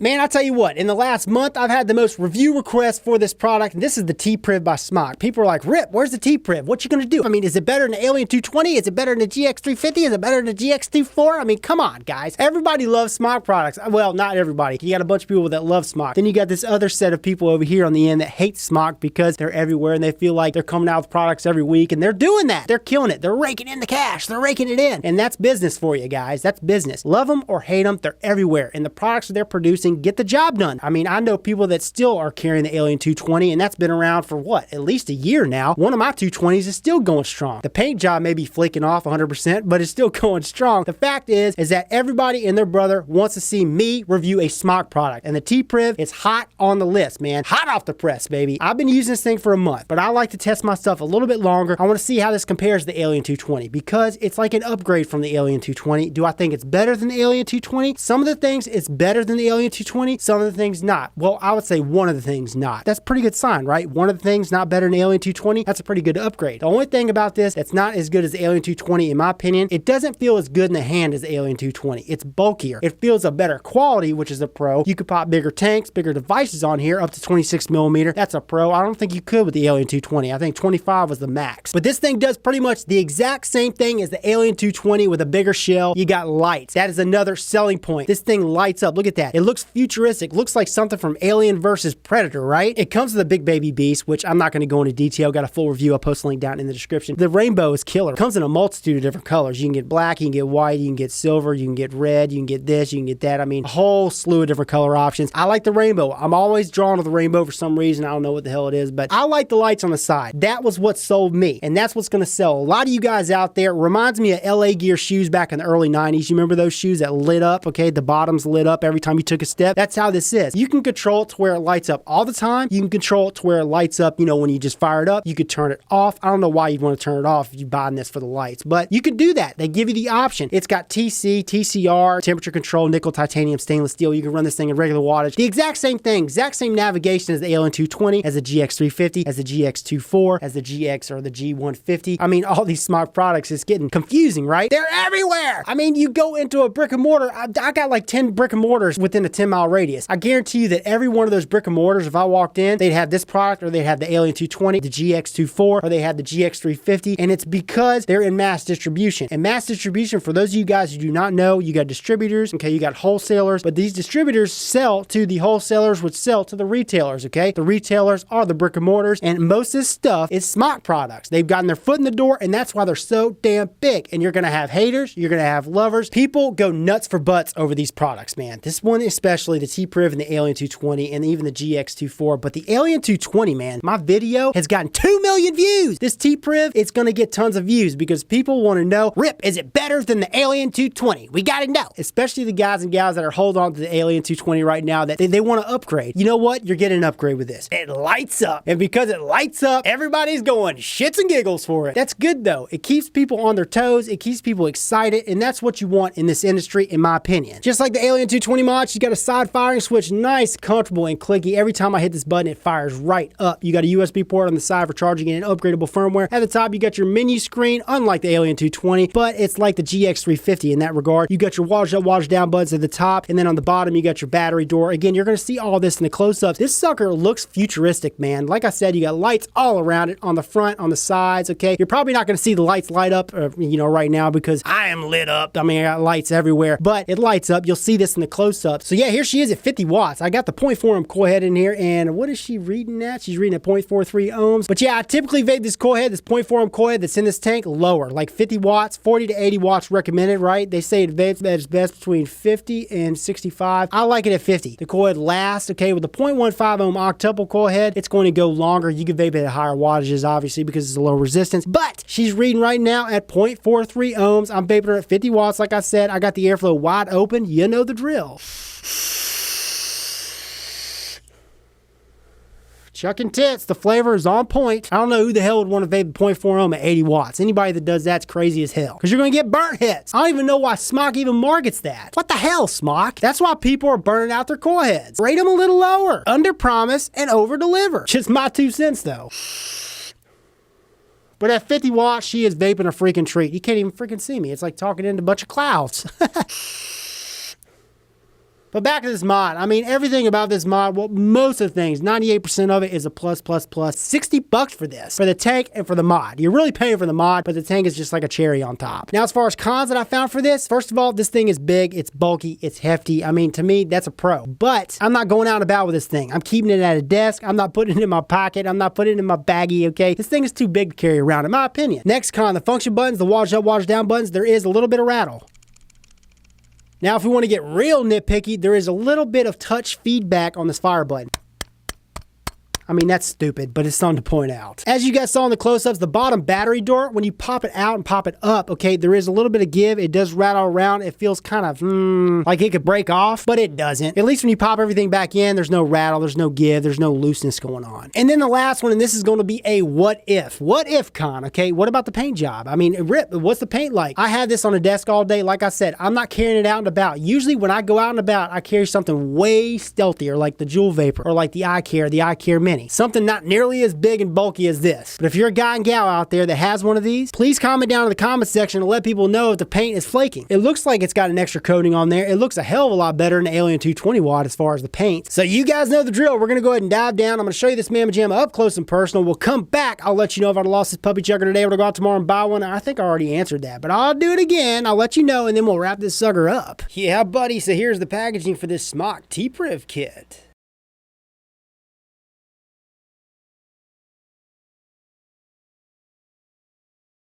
Man, I tell you what, in the last month, I've had the most review requests for this product, and this is the T-Priv by SMOK. People are like, Rip, where's the T-Priv? What you gonna do? I mean, is it better than the Alien 220? Is it better than the GX350? Is it better than the GX24? I mean, come on, guys. Everybody loves SMOK products. Well, not everybody. You got a bunch of people that love SMOK. Then you got this other set of people over here on the end that hate SMOK because they're everywhere and they feel like they're coming out with products every week, and they're doing that. They're killing it. They're raking in the cash. They're raking it in. And that's business for you guys. That's business. Love them or hate them, they're everywhere. And the products that they're producing get the job done. I mean, I know people that still are carrying the Alien 220, and that's been around for what? At least a year now. One of my 220s is still going strong. The paint job may be flicking off 100%, but it's still going strong. The fact is that everybody and their brother wants to see me review a SMOK product, and the T-Priv is hot on the list, man. Hot off the press, baby. I've been using this thing for a month, but I like to test my stuff a little bit longer. I want to see how this compares to the Alien 220 because it's like an upgrade from the Alien 220. Do I think it's better than the Alien 220? Some of the things it's better than the Alien 220, some of the things not. Well, I would say one of the things not. That's a pretty good sign, right? One of the things not better than the Alien 220, that's a pretty good upgrade. The only thing about this that's not as good as the Alien 220, in my opinion, it doesn't feel as good in the hand as the Alien 220. It's bulkier. It feels a better quality, which is a pro. You could pop bigger tanks, bigger devices on here, up to 26 millimeter. That's a pro. I don't think you could with the Alien 220. I think 25 was the max. But this thing does pretty much the exact same thing as the Alien 220 with a bigger shell. You got lights. That is another selling point. This thing lights up. Look at that. It looks futuristic. Looks like something from Alien versus Predator, right? It comes with a big baby beast, which I'm not going to go into detail. Got a full review. I'll post a link down in the description. The rainbow is killer. It comes in a multitude of different colors. You can get black, you can get white, you can get silver, you can get red, you can get this, you can get that. I mean, a whole slew of different color options. I like the rainbow. I'm always drawn to the rainbow for some reason. I don't know what the hell it is, but I like the lights on the side. That was what sold me, and that's what's going to sell a lot of you guys out there. It reminds me of LA Gear shoes back in the early 90s. You remember those shoes that lit up, okay? The bottoms lit up every time you took a step. That's how this is. You can control it to where it lights up all the time. You can control it to where it lights up, you know, when you just fire it up. You could turn it off. I don't know why you'd want to turn it off if you're buying this for the lights, but you could do that. They give you the option. It's got TC, TCR, temperature control, nickel, titanium, stainless steel. You can run this thing in regular wattage. The exact same thing, exact same navigation as the Alien 220, as the GX350, as the GX24, as the GX or the G150. I mean, all these SMOK products is getting confusing, right? They're everywhere. I mean, you go into a brick and mortar. I got like 10 brick and mortars within a 10-mile radius. I guarantee you that every one of those brick and mortars, if I walked in, they'd have this product, or they'd have the Alien 220, the GX24, or they had the GX350, and it's because they're in mass distribution. And mass distribution, for those of you guys who do not know, you got distributors, okay, you got wholesalers, but these distributors sell to the wholesalers, which sell to the retailers, okay? The retailers are the brick and mortars, and most of this stuff is SMOK products. They've gotten their foot in the door, and that's why they're so damn big. And you're gonna have haters, you're gonna have lovers. People go nuts for butts over these products, man. This one especially, the T-Priv and the Alien 220, and even the GX24, but the Alien 220, man, my video has gotten 2 million views. This T-Priv, it's gonna get tons of views because people want to know, Rip, is it better than the Alien 220? We gotta know. Especially the guys and gals that are holding on to the Alien 220 right now, that they want to upgrade. You know what? You're getting an upgrade with this. It lights up. And because it lights up, everybody's going shits and giggles for it. That's good though. It keeps people on their toes. It keeps people excited. And that's what you want in this industry, in my opinion. Just like the Alien 220 mod, she's got a side firing switch. Nice, comfortable, and clicky. Every time I hit this button, it fires right up. You got a USB port on the side for charging it and upgradable firmware. At the top, you got your menu screen, unlike the Alien 220, but it's like the GX350 in that regard. You got your wattage up, wattage down buttons at the top, and then on the bottom, you got your battery door. Again, you're going to see all this in the close-ups. This sucker looks futuristic, man. Like I said, you got lights all around it, on the front, on the sides, okay? You're probably not going to see the lights light up, you know, right now because I am lit up. I mean, I got lights everywhere, but it lights up. You'll see this in the close-up. So yeah, here she is at 50 watts. I got the 0.4 ohm coil head in here, and what is she reading at? She's reading at 0.43 ohms. But yeah, I typically vape this coil head, this 0.4 ohm coil head that's in this tank, lower, like 50 watts, 40 to 80 watts recommended, right? They say it vapes at its best between 50 and 65. I like it at 50. The coil head lasts, okay? With the 0.15 ohm octuple coil head, it's going to go longer. You can vape it at higher wattages, obviously, because it's a low resistance, but she's reading right now at 0.43 ohms. I'm vaping her at 50 watts, like I said. I got the airflow wide open. You know the drill. Chucking tits, the flavor is on point. I don't know who the hell would want to vape 0.4 ohm at 80 watts. Anybody that does that's crazy as hell. Because you're going to get burnt hits. I don't even know why SMOK even markets that. What the hell, SMOK? That's why people are burning out their coil heads. Rate them a little lower. Under promise and over deliver. Just my 2 cents though. But at 50 watts, she is vaping a freaking treat. You can't even freaking see me. It's like talking into a bunch of clouds. But back to this mod. I mean, everything about this mod, well, most of the things, 98% of it is a plus. $60 for this, for the tank and for the mod. You're really paying for the mod, but the tank is just like a cherry on top. Now, as far as cons that I found for this, first of all, this thing is big, it's bulky, it's hefty. I mean, to me, that's a pro. But I'm not going out and about with this thing. I'm keeping it at a desk. I'm not putting it in my pocket. I'm not putting it in my baggie, okay? This thing is too big to carry around, in my opinion. Next con, the function buttons, the wattage up, wattage down buttons, there is a little bit of rattle. Now, if we want to get real nitpicky, there is a little bit of touch feedback on this fire button. I mean, that's stupid, but it's something to point out. As you guys saw in the close-ups, the bottom battery door, when you pop it out and pop it up, okay, there is a little bit of give. It does rattle around. It feels kind of, like it could break off, but it doesn't. At least when you pop everything back in, there's no rattle, there's no give, there's no looseness going on. And then the last one, and this is going to be a what if. What if con, okay? What about the paint job? I mean, rip, what's the paint like? I have this on a desk all day. Like I said, I'm not carrying it out and about. Usually when I go out and about, I carry something way stealthier, like the Jewel Vapor, or like the eye care Mini. Something not nearly as big and bulky as this. But if you're a guy and gal out there that has one of these, please comment down in the comment section and let people know if the paint is flaking. It looks like it's got an extra coating on there. It looks a hell of a lot better than the Alien 220 watt as far as the paint. So you guys know the drill. We're gonna go ahead and dive down. I'm gonna show you this Mamma Jamma up close and personal. We'll come back. I'll let you know if I'd lost this puppy chucker today or to go out tomorrow and buy one. I think I already answered that, but I'll do it again. I'll let you know, and then we'll wrap this sucker up. Yeah, buddy. So here's the packaging for this SMOK T-Priv kit.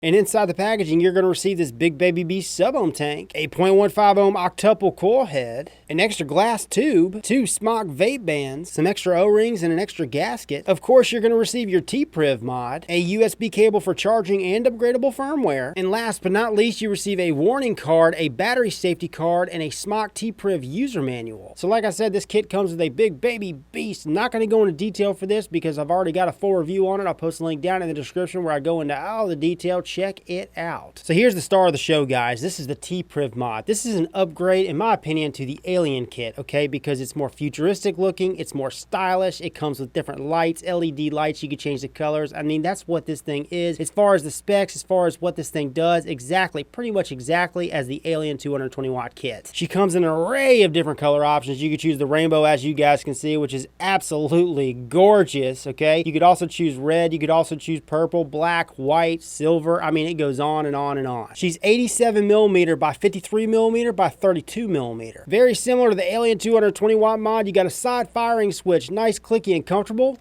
And inside the packaging, you're going to receive this big baby beast sub-ohm tank, a 0.15 ohm octuple coil head, an extra glass tube, 2 SMOK vape bands, some extra O-rings, and an extra gasket. Of course, you're going to receive your T-Priv mod, a USB cable for charging and upgradable firmware. And last but not least, you receive a warning card, a battery safety card, and a SMOK T-Priv user manual. So like I said, this kit comes with a big baby beast. I'm not going to go into detail for this because I've already got a full review on it. I'll post a link down in the description where I go into all the detail. Check it out. So here's the star of the show, guys. This is the T-Priv mod. This is an upgrade, in my opinion, to the Alien kit, okay? Because it's more futuristic looking, it's more stylish, it comes with different lights, LED lights, you can change the colors. I mean, that's what this thing is. As far as the specs, as far as what this thing does, exactly, pretty much exactly as the Alien 220 watt kit. She comes in an array of different color options. You could choose the rainbow, as you guys can see, which is absolutely gorgeous, okay? You could also choose red, you could also choose purple, black, white, silver. I mean, it goes on and on and on. She's 87 millimeter by 53 millimeter by 32 millimeter. Very similar to the Alien 220 watt mod. You got a side firing switch, nice, clicky, and comfortable.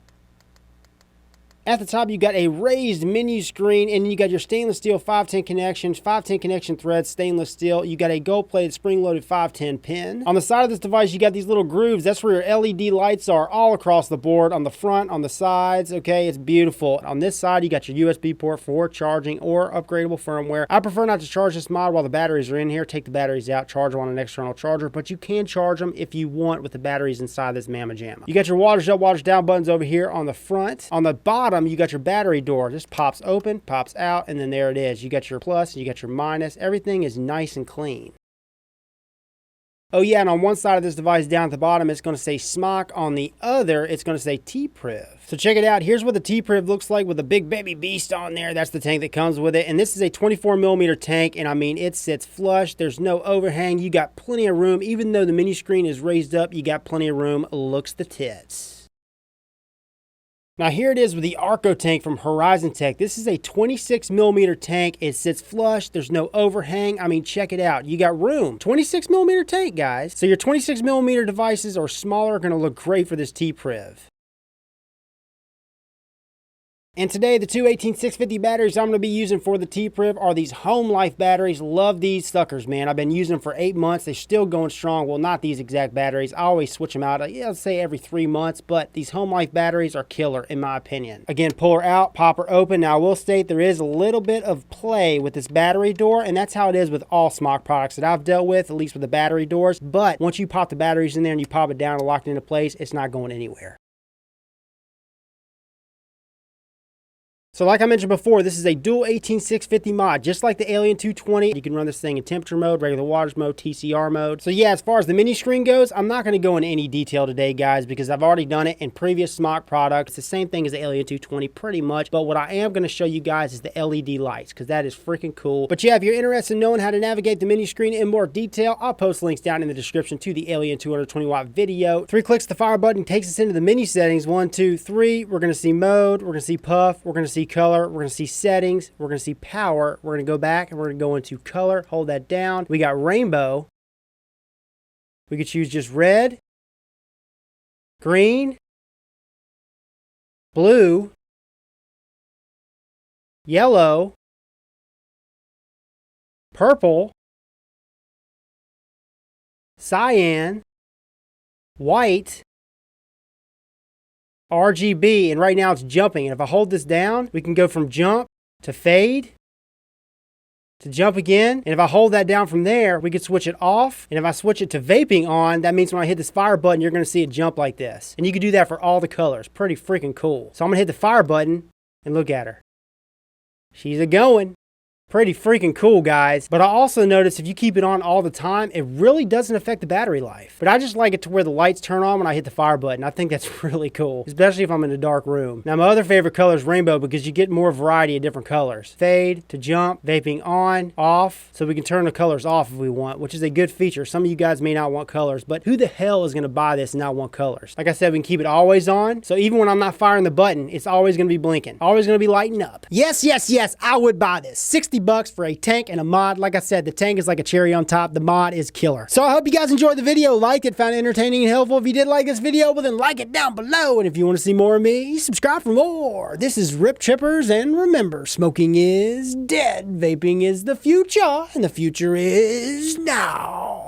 At the top, you got a raised menu screen, and you got your stainless steel 510 connections, 510 connection threads, stainless steel. You got a gold-plated spring-loaded 510 pin. On the side of this device, you got these little grooves. That's where your LED lights are all across the board, on the front, on the sides. Okay, it's beautiful. On this side, you got your USB port for charging or upgradable firmware. I prefer not to charge this mod while the batteries are in here. Take the batteries out, charge them on an external charger, but you can charge them if you want with the batteries inside this Mamma Jamma. You got your wattage up, wattage down buttons over here on the front. On the bottom, you got your battery door. Just pops open, pops out, and then there it is. You got your plus, you got your minus. Everything is nice and clean. Oh yeah, and on one side of this device down at the bottom, it's going to say SMOK. On the other, it's going to say T-Priv. So check it out. Here's what the T-Priv looks like with a big baby beast on there. That's the tank that comes with it. And this is a 24 millimeter tank, and I mean, it sits flush. There's no overhang. You got plenty of room. Even though the mini screen is raised up, you got plenty of room. Looks the tits. Now here it is with the Arco tank from Horizon Tech. This is a 26 millimeter tank. It sits flush. There's no overhang. I mean, check it out. You got room. 26 millimeter tank, guys. So your 26 millimeter devices or smaller are going to look great for this T-Priv. And today, the two 18650 batteries I'm going to be using for the T-Priv are these Home Life batteries. Love these suckers, man. I've been using them for 8 months. They're still going strong. Well, not these exact batteries. I always switch them out. I'll say every 3 months, but these Home Life batteries are killer, in my opinion. Again, pull her out, pop her open. Now, I will state there is a little bit of play with this battery door, and that's how it is with all SMOK products that I've dealt with, at least with the battery doors. But once you pop the batteries in there and you pop it down and lock it into place, it's not going anywhere. So like I mentioned before, this is a dual 18650 mod, just like the Alien 220. You can run this thing in temperature mode, regular wattage mode, TCR mode. So yeah, as far as the mini screen goes, I'm not going to go into any detail today, guys, because I've already done it in previous SMOK products. It's the same thing as the Alien 220 pretty much, but what I am going to show you guys is the LED lights, because that is freaking cool. But yeah, if you're interested in knowing how to navigate the mini screen in more detail, I'll post links down in the description to the Alien 220 watt video. 3 clicks the fire button takes us into the mini settings. 1, 2, 3. We're going to see mode, we're going to see puff, we're going to see color, we're going to see settings, we're going to see power, we're going to go back and we're going to go into color, hold that down. We got rainbow. We could choose just red, green, blue, yellow, purple, cyan, white, RGB, and right now it's jumping. And if I hold this down, we can go from jump to fade to jump again. And if I hold that down from there, we could switch it off. And if I switch it to vaping on, that means when I hit this fire button, you're going to see it jump like this. And you can do that for all the colors. Pretty freaking cool. So I'm going to hit the fire button and look at her. She's a-going. Pretty freaking cool, guys. But I also noticed if you keep it on all the time, it really doesn't affect the battery life. But I just like it to where the lights turn on when I hit the fire button. I think that's really cool, especially if I'm in a dark room. Now, my other favorite color is rainbow because you get more variety of different colors. Fade to jump, vaping on, off, so we can turn the colors off if we want, which is a good feature. Some of you guys may not want colors, but who the hell is going to buy this and not want colors? Like I said, we can keep it always on, so even when I'm not firing the button, it's always going to be blinking, always going to be lighting up. Yes, yes, yes, I would buy this. 60 bucks for a tank and a mod. Like I said, the tank is like a cherry on top. The mod is killer. So I hope you guys enjoyed the video, liked it, found it entertaining and helpful. If you did like this video, well then like it down below. And if you want to see more of me, subscribe for more. This is Rip Chippers, and remember, smoking is dead. Vaping is the future, and the future is now.